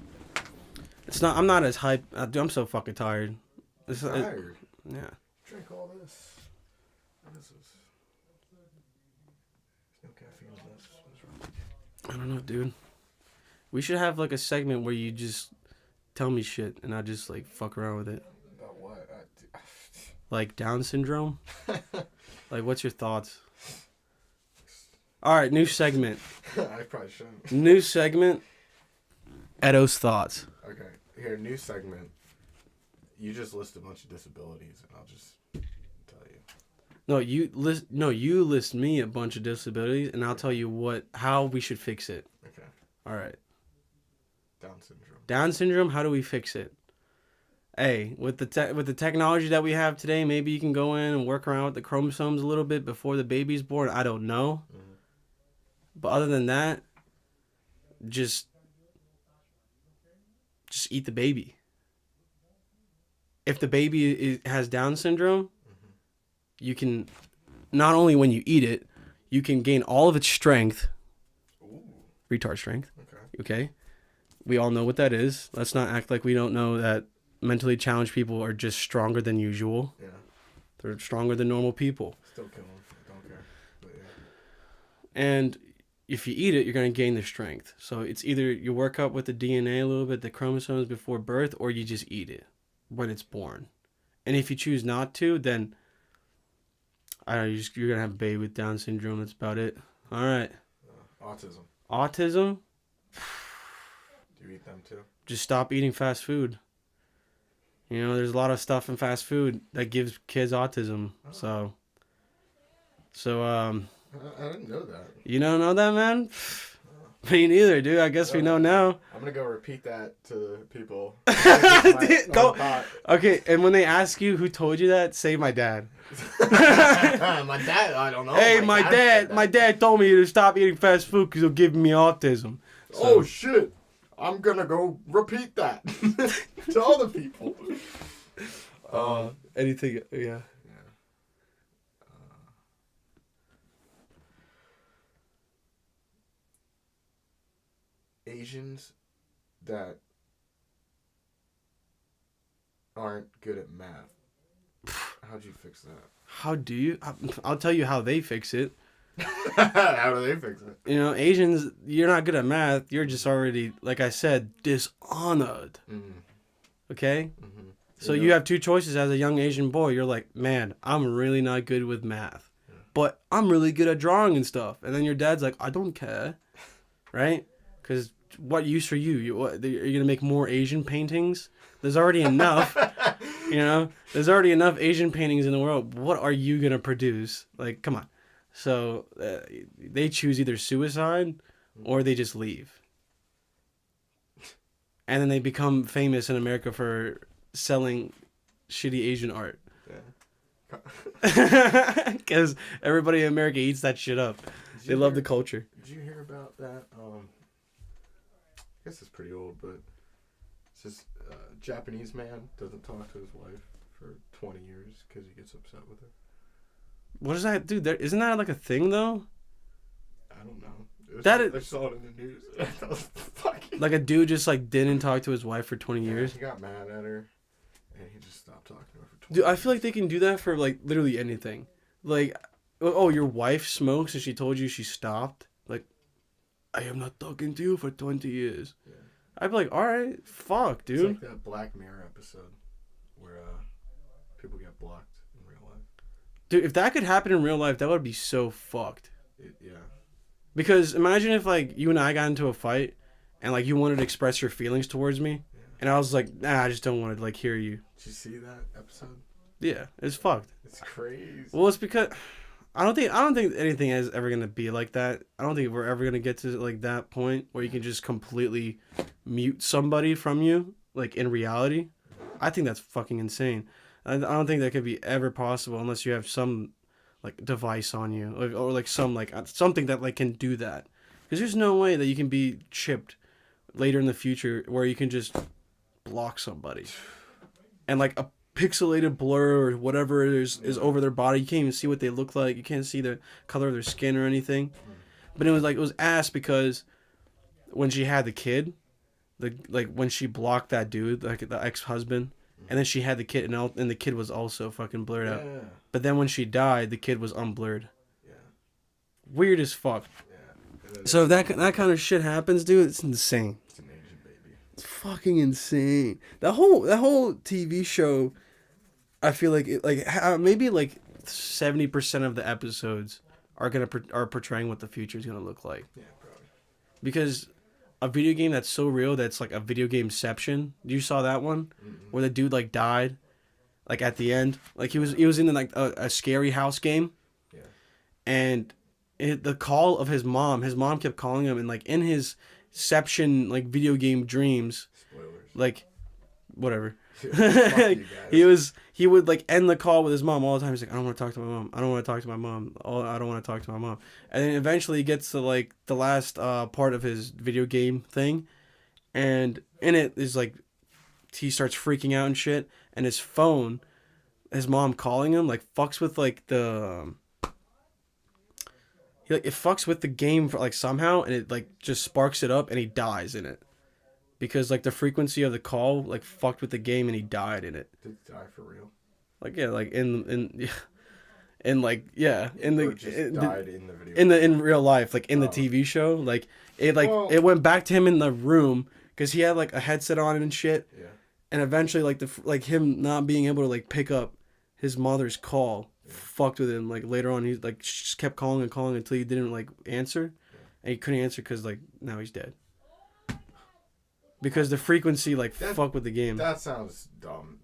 It's not. I'm not as hype. Dude, I'm so fucking tired. Tired? Yeah. Drink all this. What is this? There's no caffeine in this. What's wrong? I don't know, dude. We should have like a segment where you just tell me shit and I just like fuck around with it. About what? Like Down syndrome? Like, what's your thoughts? All right, new segment. I probably shouldn't. New segment. Edo's thoughts. Okay, here, new segment. You just list a bunch of disabilities, and I'll just tell you. You list me a bunch of disabilities, and I'll tell you how we should fix it. Okay. All right. Down syndrome. Down syndrome. How do we fix it? Hey, with the technology that we have today, maybe you can go in and work around with the chromosomes a little bit before the baby's born. I don't know. Mm-hmm. But other than that, just eat the baby. If the baby has Down syndrome, mm-hmm. you can, not only when you eat it, you can gain all of its strength. Ooh. Retard strength. Okay. We all know what that is. Let's not act like we don't know that mentally challenged people are just stronger than usual. Yeah. They're stronger than normal people. Still kill them. Don't care. But yeah. And if you eat it, you're going to gain the strength. So it's either you work up with the DNA a little bit, the chromosomes before birth, or you just eat it when it's born. And if you choose not to, then I don't know, you're going to have a baby with Down syndrome. That's about it. All right. Autism. Autism? Do you eat them too? Just stop eating fast food. There's a lot of stuff in fast food that gives kids autism. Oh. So I didn't know that. You don't know that, man? Me neither, dude. I guess we know now. I'm gonna go repeat that to people. Go. Okay, and when they ask you who told you that, say my dad. My dad, I don't know. Hey, my dad told me to stop eating fast food because it'll give me autism. So. Oh shit! I'm gonna go repeat that to other people. Anything? Yeah. Asians that aren't good at math. How'd you fix that? How do you? I'll tell you how they fix it. How do they fix it? You know, Asians, you're not good at math. You're just already, like I said, dishonored. Mm-hmm. Okay? Mm-hmm. So you have two choices as a young Asian boy. You're like, man, I'm really not good with math. Yeah. But I'm really good at drawing and stuff. And then your dad's like, I don't care. Right? Because what use for you? You're going to make more Asian paintings? There's already enough. You know? There's already enough Asian paintings in the world. What are you going to produce? Like, come on. So they choose either suicide or they just leave. And then they become famous in America for selling shitty Asian art. Yeah. Because everybody in America eats that shit up. They love the culture. Did you hear about that? I guess it's pretty old, but it's this Japanese man doesn't talk to his wife for 20 years because he gets upset with her. What is that, dude? Isn't that like a thing though? I don't know. I saw it in the news. That was fucking... Like a dude just like didn't talk to his wife for 20 years. He got mad at her, and he just stopped talking to her for 20 Dude, years. I feel like they can do that for like literally anything. Like, oh, your wife smokes and she told you she stopped. Like, I am not talking to you for 20 years. Yeah. I'd be like, all right, fuck, dude. It's like that Black Mirror episode where people get blocked in real life. Dude, if that could happen in real life, that would be so fucked. Yeah. Because imagine if, like, you and I got into a fight and, like, you wanted to express your feelings towards me. Yeah. And I was like, nah, I just don't want to, like, hear you. Did you see that episode? Yeah, it's fucked. It's crazy. Well, it's because I don't think anything is ever going to be like that. I don't think we're ever going to get to, like, that point where you can just completely mute somebody from you, like, in reality. I think that's fucking insane. I don't think that could be ever possible unless you have some like device on you or like some like something that like can do that. Because there's no way that you can be chipped later in the future where you can just block somebody and like a pixelated blur or whatever it is over their body. You can't even see what they look like. You can't see the color of their skin or anything. But it was ass because when she had the kid, when she blocked that dude, like the ex-husband. And then she had the kid, and the kid was also fucking blurred out. But then when she died, the kid was unblurred. Yeah. Weird as fuck. Yeah. So if that kind of shit happens, dude, it's insane. It's an Asian baby. It's fucking insane. That whole TV show, I feel like maybe like 70% of the episodes are portraying what the future is gonna look like. Yeah, probably. Because a video game that's so real that's like a video gameception. You saw that one? Mm-hmm. Where the dude like died like at the end. Like he was in like a scary house game. Yeah. And the call of his mom kept calling him, and like in his ception like video game dreams. Spoilers. Like whatever. He would like end the call with his mom all the time. He's like, I don't want to talk to my mom. I don't want to talk to my mom. I don't want to talk to my mom. And then eventually he gets to like the last part of his video game thing, and in it is like he starts freaking out and shit. And his phone, his mom calling him, like fucks with like the it fucks with the game for like somehow, and it like just sparks it up, and he dies in it. Because, like, the frequency of the call, like, fucked with the game, and he died in it. Did he die for real? Like, yeah, like, in the video in real life, like, in the TV show. Like, it went back to him in the room, because he had, like, a headset on and shit. Yeah. And eventually, like, him not being able to, like, pick up his mother's call fucked with him. Like, later on, he, like, just kept calling and calling until he didn't, like, answer. Yeah. And he couldn't answer because, like, now he's dead. Because the frequency, like, fuck with the game. That sounds dumb,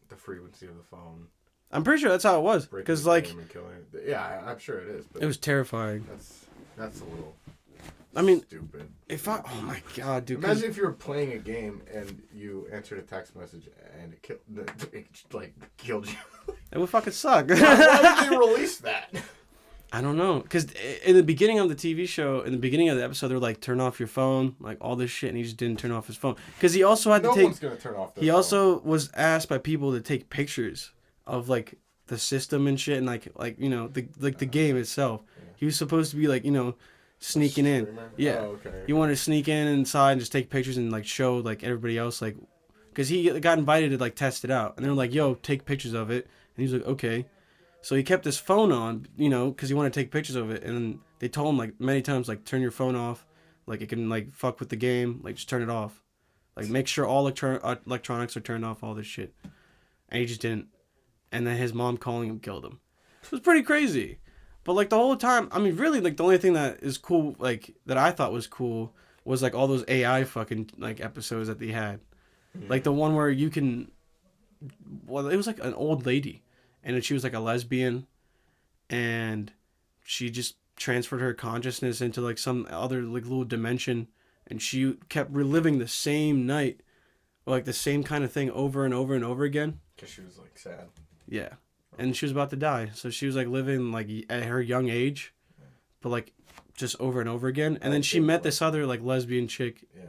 the frequency of the phone. I'm pretty sure that's how it was. Because, like... Yeah, I'm sure it is. But it was terrifying. That's a little... I mean... Stupid. Oh, my God, dude. Imagine if you were playing a game and you answered a text message and it killed you. It would fucking suck. Why did they release that? I don't know, because in the beginning of the TV show, in the beginning of the episode, they're like, turn off your phone, like all this shit, and he just didn't turn off his phone. Because he also had to take... No one's going to turn off their phone. He also was asked by people to take pictures of, like, the system and shit, and, like you know, the game itself. Yeah. He was supposed to be, like, you know, sneaking in. Yeah. Oh, okay. He wanted to sneak in inside and just take pictures and, like, show, like, everybody else, like... Because he got invited to, like, test it out. And they were like, yo, take pictures of it. he's like, okay. So he kept his phone on, you know, because he wanted to take pictures of it. And they told him, like, many times, like, turn your phone off. Like, it can, like, fuck with the game. Like, just turn it off. Like, make sure all electronics are turned off, all this shit. And he just didn't. And then his mom calling him killed him. It was pretty crazy. But, like, the whole time, I mean, really, like, the only thing that is cool, like, that I thought was cool was, like, all those AI fucking, like, episodes that they had. Yeah. Like, the one where you can... Well, it was, like, an old lady. And she was, like, a lesbian. And she just transferred her consciousness into, like, some other, like, little dimension. And she kept reliving the same night. Or, like, the same kind of thing over and over and over again. Because she was, like, sad. Yeah. And she was about to die. So she was, like, living, like, at her young age. But, like, just over and over again. And then she met this other, like, lesbian chick. Yeah.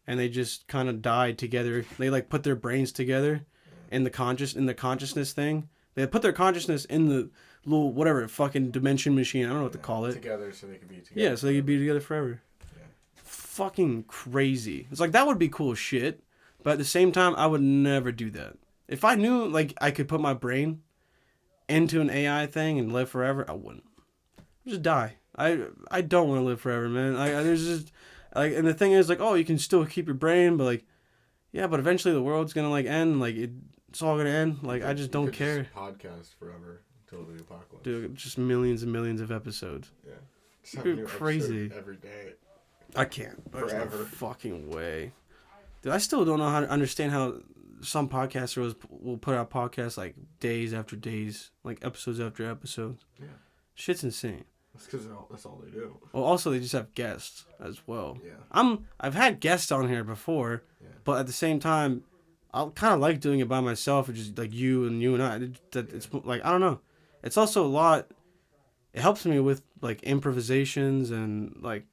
And they just kind of died together. They, like, put their brains together in the consciousness thing. They put their consciousness in the little, whatever, fucking dimension machine. I don't know what to call it. Together so they could be together. Yeah, so they could be together forever. Yeah. Fucking crazy. It's like, that would be cool shit. But at the same time, I would never do that. If I knew, like, I could put my brain into an AI thing and live forever, I wouldn't. I'd just die. I don't want to live forever, man. There's just, like, and the thing is, like, oh, you can still keep your brain, but, like, yeah, but eventually the world's gonna, like, end. Like, it's all gonna end. Like, I just don't care. Just podcast forever until the apocalypse. Dude, just millions and millions of episodes. Yeah. Dude, crazy. Every day. I can't. There's Forever. no fucking way. Dude, I still don't know how to understand how some podcasters will put out podcasts, like, days after days. Like, episodes after episodes. Yeah. Shit's insane. That's because that's all they do. Well, also, they just have guests as well. Yeah. I've had guests on here before, but at the same time, I kind of like doing it by myself, just like you and I. It's like, I don't know. It's also a lot. It helps me with, like, improvisations and, like,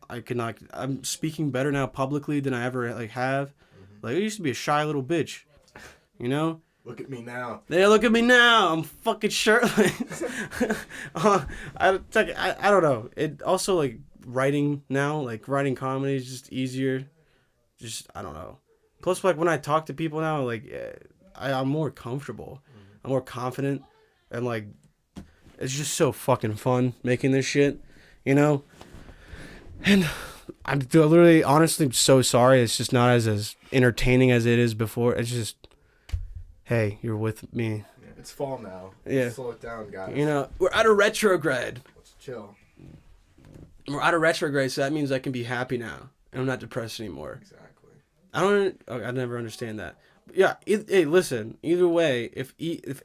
I'm speaking better now publicly than I ever, like, have. Mm-hmm. Like, I used to be a shy little bitch, you know? Look at me now. Yeah, look at me now. I'm fucking shirtless. I don't know. It also, like, writing now, like, writing comedy is just easier. Just, I don't know. Plus, like, when I talk to people now, like, I'm more comfortable. Mm-hmm. I'm more confident. And, like, it's just so fucking fun making this shit, you know? And I'm literally, honestly, so sorry. It's just not as entertaining as it is before. It's just, hey, you're with me. Yeah, it's fall now. Yeah. Slow it down, guys. You know, we're out of retrograde. Let's chill. We're out of retrograde, so that means I can be happy now. And I'm not depressed anymore. Exactly. I never understand that. But yeah, hey, listen, either way, if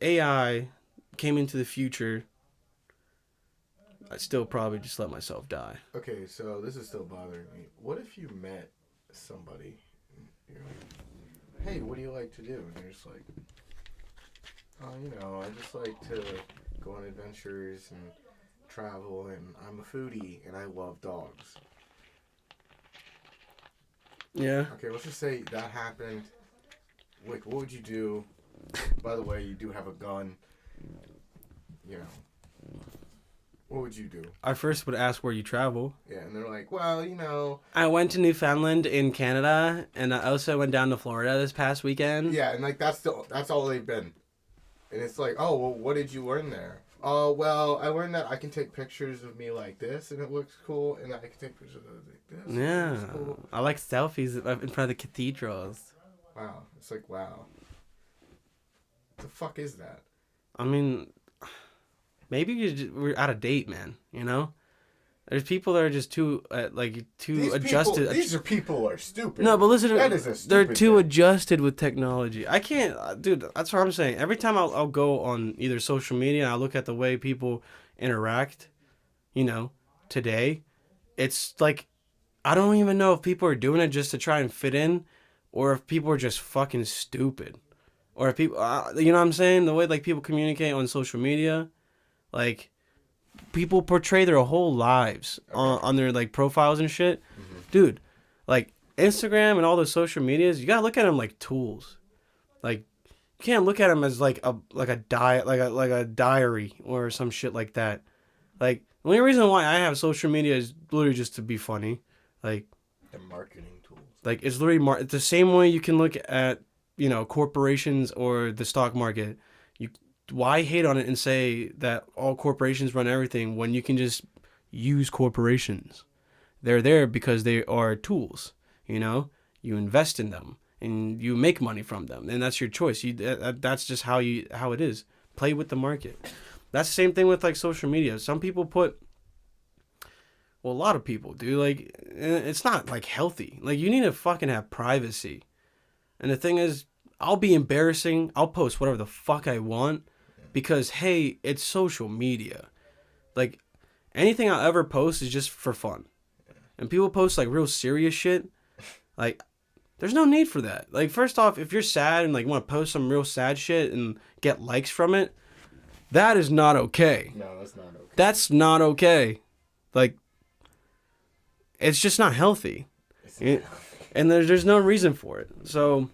AI came into the future, I'd still probably just let myself die. Okay, so this is still bothering me. What if you met somebody, and you're like, hey, what do you like to do? And you're just like, oh, you know, I just like to go on adventures and travel, and I'm a foodie, and I love dogs. Yeah. Okay, let's just say that happened. Like, what would you do? By the way, you do have a gun. You know. What would you do? I first would ask where you travel. Yeah, and they're like, well, you know. I went to Newfoundland in Canada, and I also went down to Florida this past weekend. Yeah, and, like, that's all they've been. And it's like, oh, well, what did you learn there? Oh, well, I learned that I can take pictures of me like this, and it looks cool, and that I can take pictures of it like this. Yeah, and it looks cool. I like selfies in front of the cathedrals. Wow, it's like, wow. What the fuck is that? I mean, maybe we're out of date, man, you know? There's people that are just too adjusted. These people are stupid. No, but listen, that is a stupid they're too thing. adjusted with technology. I can't, dude. That's what I'm saying. Every time I'll go on either social media and I look at the way people interact, you know, today, it's like I don't even know if people are doing it just to try and fit in, or if people are just fucking stupid, or if people, you know what I'm saying? The way like people communicate on social media, like. People portray their whole lives on their like profiles and shit. Mm-hmm. Dude, like Instagram and all those social medias, you gotta look at them like tools. Like you can't look at them as like a diary or some shit like that. Like the only reason why I have social media is literally just to be funny. Like the marketing tools. Like it's literally it's the same way you can look at, you know, corporations or the stock market. why hate on it and say that all corporations run everything when you can just use corporations? They're there because they are tools, you know? You invest in them and you make money from them, and that's your choice. That's just how it is. Play with the market. That's the same thing with like social media. Some people put, well, a lot of people do, like, it's not like healthy. Like, you need to fucking have privacy. And the thing is, I'll be embarrassing. I'll post whatever the fuck I want because, hey, it's social media. Like, anything I'll ever post is just for fun. And people post like real serious shit. Like, there's no need for that. Like, first off, if you're sad and like want to post some real sad shit and get likes from it, that is not okay. No, that's not okay. That's not okay. Like, it's just not healthy. And there's no reason for it. So,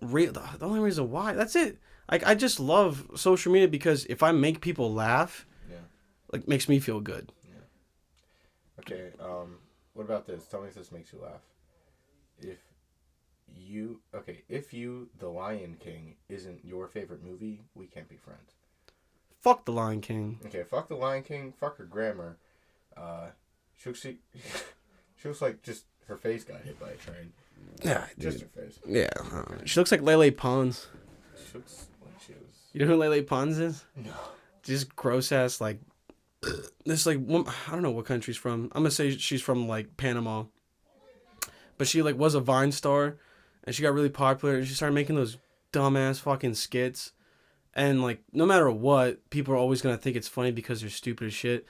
the only reason why, that's it. Like, I just love social media because if I make people laugh, like, makes me feel good. Yeah. Okay, what about this? Tell me if this makes you laugh. If you, The Lion King, isn't your favorite movie, we can't be friends. Fuck The Lion King. Okay, fuck The Lion King, fuck her grammar. She looks like just her face got hit by a train. Yeah, just dude. her face. Yeah, she looks like Lele Pons. She looks like she was. You know who Lele Pons is? No. Just gross ass, like, this, like, I don't know what country she's from. I'm gonna say she's from like Panama, but she like was a Vine star, and she got really popular, and she started making those dumbass fucking skits, and like no matter what, people are always gonna think it's funny because they're stupid as shit.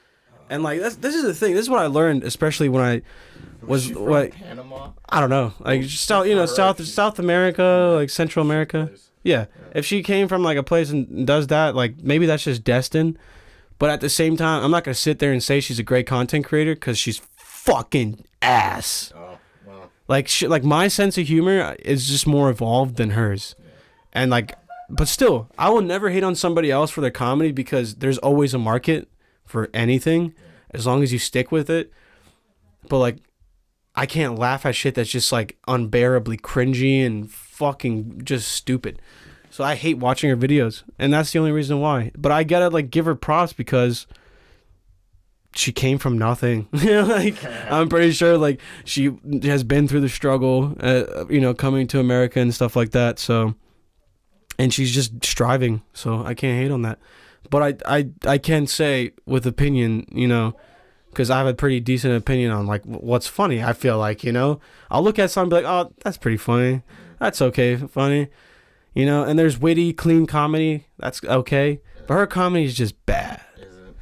And like this is the thing. This is what I learned, especially when I was she from what Panama? I don't know, like South America, like Central America. Yeah, if she came from like a place and does that, like maybe that's just destined. But at the same time, I'm not gonna sit there and say she's a great content creator because she's fucking ass. Oh, well. Like my sense of humor is just more evolved than hers, and like, but still, I will never hate on somebody else for their comedy because there's always a market for anything as long as you stick with it. But like, I can't laugh at shit that's just like unbearably cringy and fucking just stupid. So I hate watching her videos, and that's the only reason why. But I gotta like give her props because she came from nothing. Like, I'm pretty sure like she has been through the struggle, coming to America and stuff like that. So, and she's just striving. So I can't hate on that. But I can say with opinion, because I have a pretty decent opinion on like what's funny. I feel like, I'll look at something and be like, oh, that's pretty funny. That's okay, funny. And there's witty, clean comedy. That's okay. But her comedy is just bad. Is it?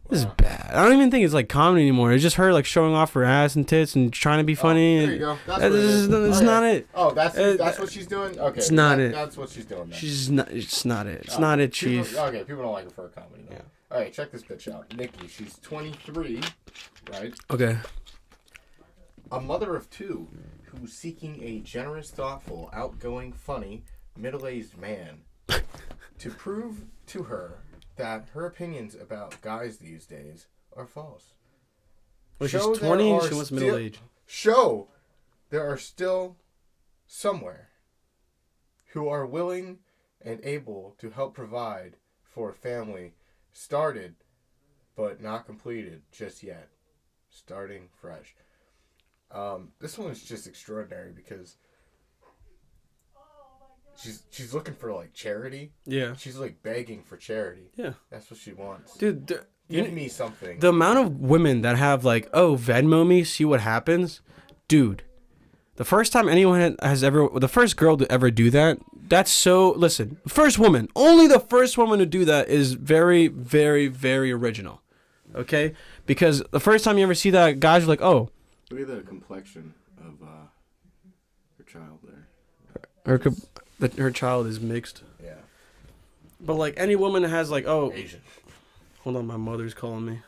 This is bad. I don't even think it's like comedy anymore. It's just her like showing off her ass and tits and trying to be funny. There you go. That's It's not it. Oh, that's what she's doing? Okay. It's not it. That's what she's doing then. It's not it. It's not it, Chief. People don't like her for her comedy though. Yeah. Alright, check this bitch out. Nikki, she's 23, right? Okay. A mother of two who's seeking a generous, thoughtful, outgoing, funny, middle-aged man to prove to her that her opinions about guys these days are false. Well, she's 20 and she wants middle age. Show there are still somewhere who are willing and able to help provide for a family started but not completed just yet. Starting fresh. This one is just extraordinary because she's looking for like charity. Yeah. She's like begging for charity. Yeah. That's what she wants. Dude, give me something. The amount of women that have like, oh, Venmo me, see what happens. Dude, the first time anyone the first girl to ever do that, that's so, listen, only the first woman to do that is very, very, very original. Okay? Because the first time you ever see that, guys are like, oh. Look at the complexion of her child there. Her child is mixed. Yeah. But like any woman that has like, oh. Asian. Hold on, my mother's calling me.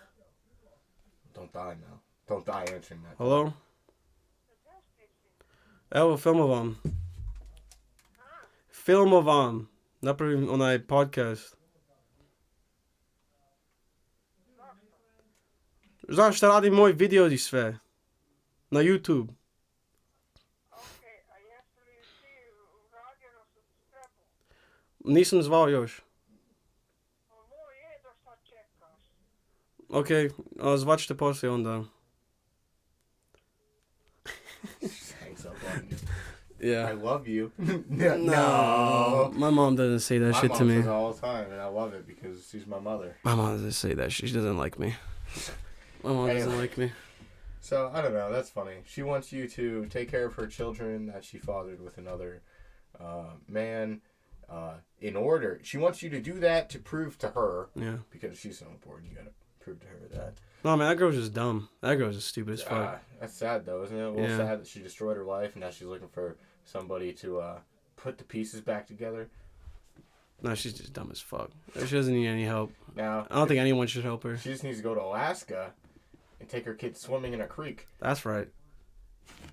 Don't die now. Don't die answering that. Hello? Evo, filmovam. Filmovam. Napravim onaj podcast. Znaš šta radi moj video i sve? Na YouTube. Nisam zvao još. Okay, zobaczcie on though. Just hangs up on you. Yeah. I love you. No. My mom doesn't say that shit to My mom me. says it all the time, and I love it because she's my mother. My mom doesn't say that. She doesn't like me. My mom doesn't like me. So, I don't know. That's funny. She wants you to take care of her children that she fathered with another man. She wants you to do that to prove to her. Yeah. Because she's so important, you gotta prove to her that. No, man, that girl's just dumb. That girl's just stupid as fuck. That's sad, though, isn't it? A little sad that she destroyed her life, and now she's looking for somebody to put the pieces back together. No, she's just dumb as fuck. She doesn't need any help. Now, I don't think anyone should help her. She just needs to go to Alaska and take her kids swimming in a creek. That's right.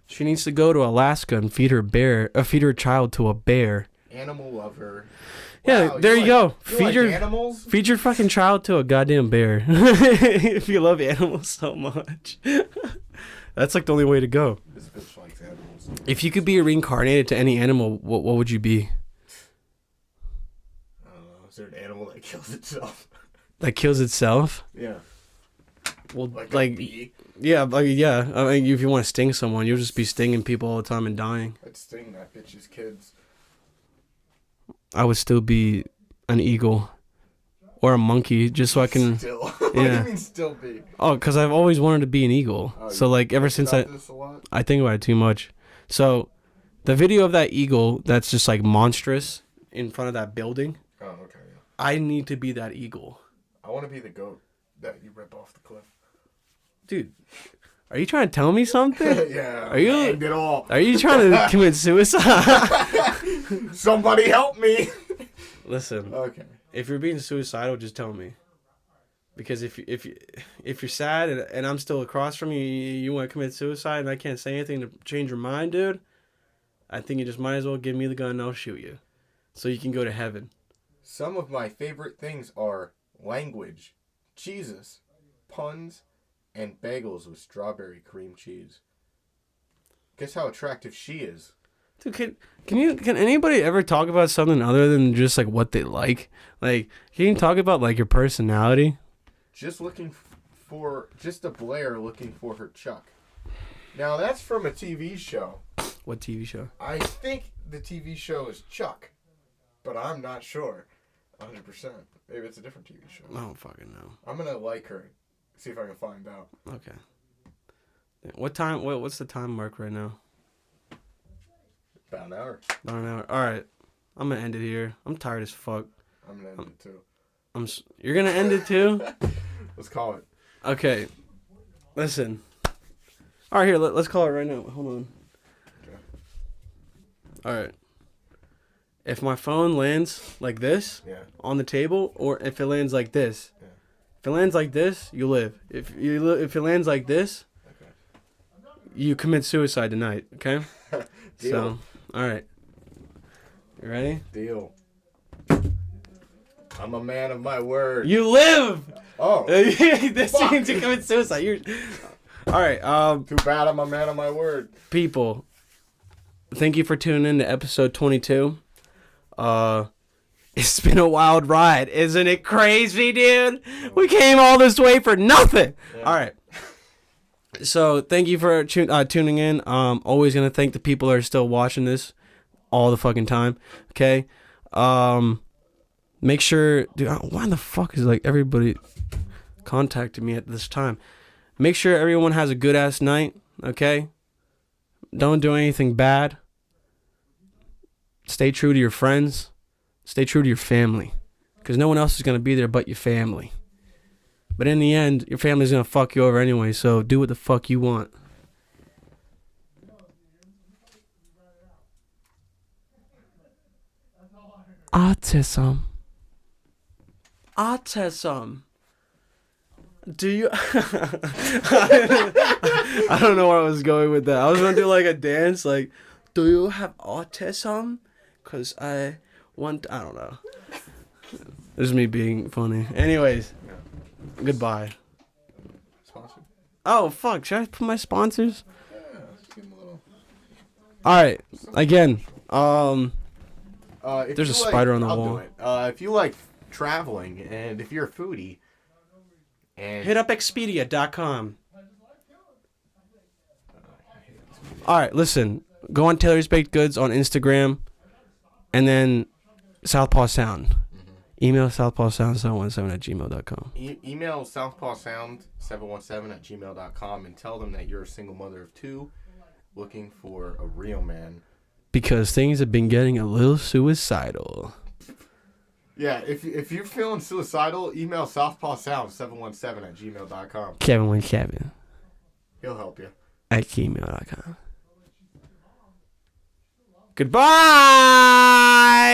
She needs to go to Alaska and feed her child to a bear. Animal lover. Yeah, wow, there you go. Feed your animals. Feed your fucking child to a goddamn bear. If you love animals so much, that's like the only way to go. This bitch likes animals. If you could be reincarnated to any animal, what would you be? I don't know. Is there an animal that kills itself? That kills itself? Yeah. Well, like like a bee? yeah. I mean, if you want to sting someone, you'll just be stinging people all the time and dying. I'd sting that bitch's kids. I would still be an eagle or a monkey just so I can. Still. Yeah. What do you mean still be? Oh, because I've always wanted to be an eagle. Oh, so like ever since I think about it too much. So the video of that eagle that's just like monstrous in front of that building. Oh, okay. Yeah. I need to be that eagle. I want to be the goat that you rip off the cliff. Dude, are you trying to tell me something? Yeah. Are you? End it all. Are you trying to commit suicide? Somebody help me. Listen. Okay. If you're being suicidal, just tell me. Because if you're sad and I'm still across from you, you want to commit suicide and I can't say anything to change your mind, dude, I think you just might as well give me the gun and I'll shoot you. So you can go to heaven. Some of my favorite things are language, cheeses, puns, and bagels with strawberry cream cheese. Guess how attractive she is. Dude, can anybody ever talk about something other than just like what they like? Like, can you talk about like your personality? Just a Blair looking for her Chuck. Now that's from a TV show. What TV show? I think the TV show is Chuck, but I'm not sure 100%. Maybe it's a different TV show. I don't fucking know. I'm gonna like her. See if I can find out. Okay. What time? What's the time mark right now? About an hour. About an hour. All right. I'm gonna end it here. I'm tired as fuck. I'm gonna end it too. You're gonna end it too? Let's call it. Okay. Listen. All right, here. Let's call it right now. Hold on. Okay. All right. If my phone lands like this on the table, or if it lands like this. Yeah. If it lands like this, you live. If it lands like this, okay, you commit suicide tonight. Okay. Deal. So, all right. You ready? Deal. I'm a man of my word. You live. Oh. This means to commit suicide. You're. All right. Too bad I'm a man of my word. People, thank you for tuning in to episode 22. It's been a wild ride, isn't it crazy, dude? We came all this way for nothing. Yeah. All right. So thank you for tuning in. Always gonna thank the people that are still watching this all the fucking time. Okay. Make sure, dude. Why the fuck is like everybody contacting me at this time? Make sure everyone has a good ass night. Okay. Don't do anything bad. Stay true to your friends. Stay true to your family. Because no one else is going to be there but your family. But in the end, your family's going to fuck you over anyway, so do what the fuck you want. Autism. Do you... I don't know where I was going with that. I was going to do like a dance, like, do you have autism? Because I don't know. This is me being funny. Anyways, goodbye. Sponsor? Oh, fuck. Should I put my sponsors? Yeah, let's give them a little... Alright, again, there's a spider on the wall. Do it. If you like traveling and if you're a foodie And Hit up Expedia.com. All right, listen. Go on Taylor's Baked Goods on Instagram, and then Southpaw Sound. Email southpawsound717@gmail.com. Email southpawsound717@gmail.com and tell them that you're a single mother of 2 looking for a real man. Because things have been getting a little suicidal. Yeah, if you're feeling suicidal, email southpawsound717@gmail.com. Kevin17 He'll help you. at gmail.com. Goodbye!